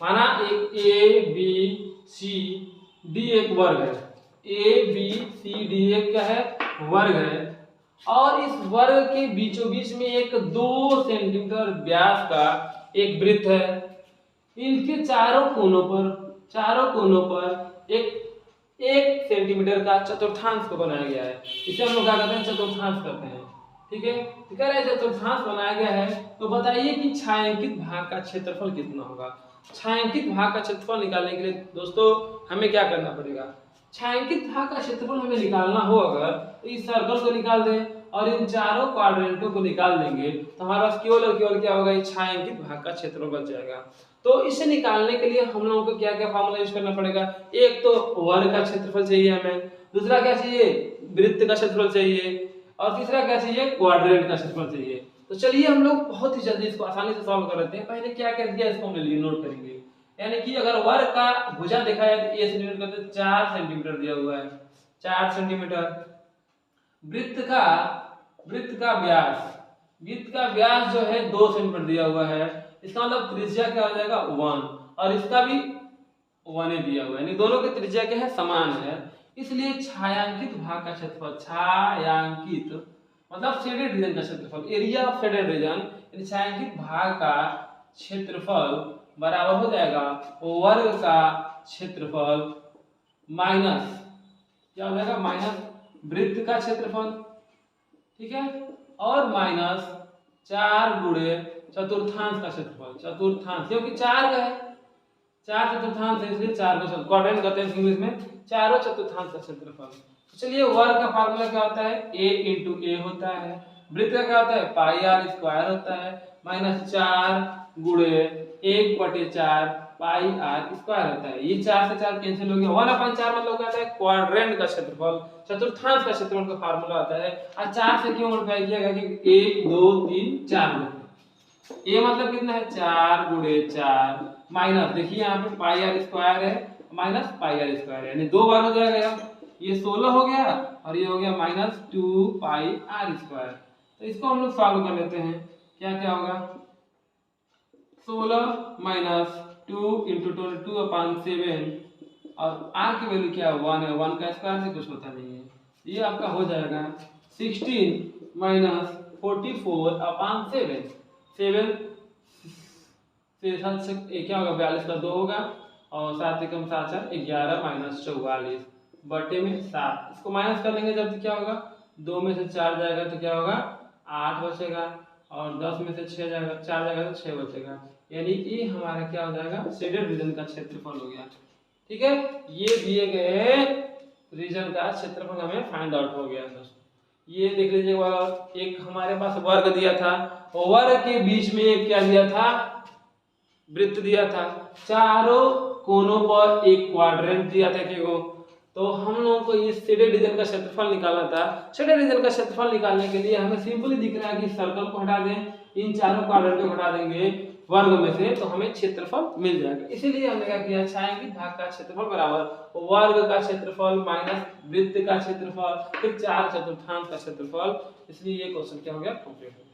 माना एक A B C D एक वर्ग है, ए बी सी डी एक क्या है, वर्ग है, और इस वर्ग के बीचों बीच में एक 2 सेंटीमीटर व्यास का एक वृत्त है। इनके चारों कोनों पर एक सेंटीमीटर का चतुर्थांश को बनाया गया है। इसे हम लोग क्या कहते हैं, चतुर्थांश करते हैं। ठीक है, तो कह रहे हैं चतुर्थांश बनाया गया है, तो बताइए कि छायांकित भाग का क्षेत्रफल कितना होगा। छायांकित भाग का क्षेत्रफल निकालने के लिए दोस्तों हमें क्या करना पड़ेगा, छायांकित भाग का क्षेत्रफल हमें निकालना हो अगर, तो इस सर्कल को निकाल दें और इन चारों क्वाड्रेंटों को निकाल देंगे तो हमारे पास केवल और केवल क्या होगा, ये छायांकित भाग का क्षेत्रफल बच जाएगा। तो इसे निकालने के लिए हम लोगों को क्या क्या फार्मूला यूज करना पड़ेगा, एक तो वर्ग का क्षेत्रफल चाहिए हमें, दूसरा क्या चाहिए, वृत्त का क्षेत्रफल चाहिए, और तीसरा क्या चाहिए, क्वाड्रेंट का क्षेत्रफल चाहिए। तो चलिए हम लोग बहुत ही जल्दी इसको आसानी से सॉल्व कर लेते हैं। पहले क्या क्या दिया इसको हम नोट करेंगे। यानी कि अगर वर्ग का भुजा देखा जाए तो ए सेंटीमीटर करते 4 सेंटीमीटर दिया हुआ है, 4 सेंटीमीटर। वृत्त का व्यास जो है 2 सेंटीमीटर दिया हुआ है, इसका मतलब त्रिज्या क्या हो जाएगा 1, और इसका भी 1 ही दिया हुआ है, यानी दोनों की त्रिज्या क्या है, समान है। इसलिए छायांकित भाग का क्षेत्रफल, छायांकित मतलब शेडेड रीजन का क्षेत्रफल, एरिया ऑफ शेडेड रीजन, यानी छायांकित भाग का क्षेत्रफल बराबर हो जाएगा वर्ग का क्षेत्रफल माइनस क्या हो जाएगा, माइनस वृत्त का क्षेत्रफल, ठीक है, और माइनस 4 गुणे चतुर्थांश का क्षेत्रफल, चतुर्थांश क्योंकि 4 का है, 4 चतुर्थांश है इसलिए 4 को क्वाड्रेंट कहते हैं इंग्लिश में, चारों चतुर्थांश का क्षेत्रफल। तो चलिए वर्ग का फार्मूला क्या होता है, a इंटू ए होता है, वृत्त का क्या होता है, पाई आर स्क्वायर होता है, माइनस 4 गुणे 1/4 पाई आर स्क्वायर होता है। ये 4 से 4 कैंसिल हो गया, 1/4 मतलब क्या होता है, क्वाड्रेंट का क्षेत्रफल, चतुर्थांश का क्षेत्रफल का फार्मूला आता है। और 4 से क्यों मल्टीप्लाई किया गया कि 1 2 3 4 ए मतलब कितना है, 4 गुणे 4 माइनस, देखिए यहाँ पे पाई आर स्क्वायर है, माइनस पाई आर स्क्वायर है, यानी 2 बार हो जाएगा, ये 16 हो गया और ये हो गया माइनस 2 पाई आर स्क्वायर। तो इसको हम लोग सॉल्व कर लेते हैं, क्या क्या होगा, 16 माइनस 2 इंटू 2/7, और आर की वैल्यू क्या है, 1 है, 1 का स्क्वायर से कुछ होता नहीं है, ये आपका हो जाएगा 16 माइनस 44/7, 7 से 7 से क्या होगा, 42 का 2 होगा, और 7 एकम 7 4 11 माइनस 44 बटे में 7, इसको माइनस कर लेंगे जब क्या होगा, 2 में से 4 जाएगा तो क्या होगा 8 बचेगा, और 10 में से 6 जाएगा 4 जाएगा तो 6 बचेगा, यानी कि हमारा क्या हो जाएगा, शेडेड रीजन का क्षेत्रफल हो गया। ठीक है, ये दिए गए रीजन का क्षेत्रफल हमें फाइंड आउट हो गया दोस्तों। ये देख लीजिए, एक हमारे पास वर्ग दिया था, वर्ग के बीच में एक क्या दिया था, वृत्त दिया था, चारों कोनों पर एक क्वाड्रेंट दिया था कि वो, तो हम लोगों को इस शेडेड रीजन का क्षेत्रफल निकालना था। शेडेड रीजन का क्षेत्रफल निकालने के लिए हमें सिंपली दिख रहा है कि सर्कल को हटा दें, इन चारों क्वाड्रेंट को हटा देंगे वर्ग में से, तो हमें क्षेत्रफल मिल जाएगा। इसीलिए हमने क्या किया, छायांकित भाग का क्षेत्रफल बराबर वर्ग का क्षेत्रफल माइनस वृत्त का क्षेत्रफल फिर 4 चतुर्थांश का क्षेत्रफल, इसलिए ये क्वेश्चन क्या हो गया, कंप्लीट हो गया।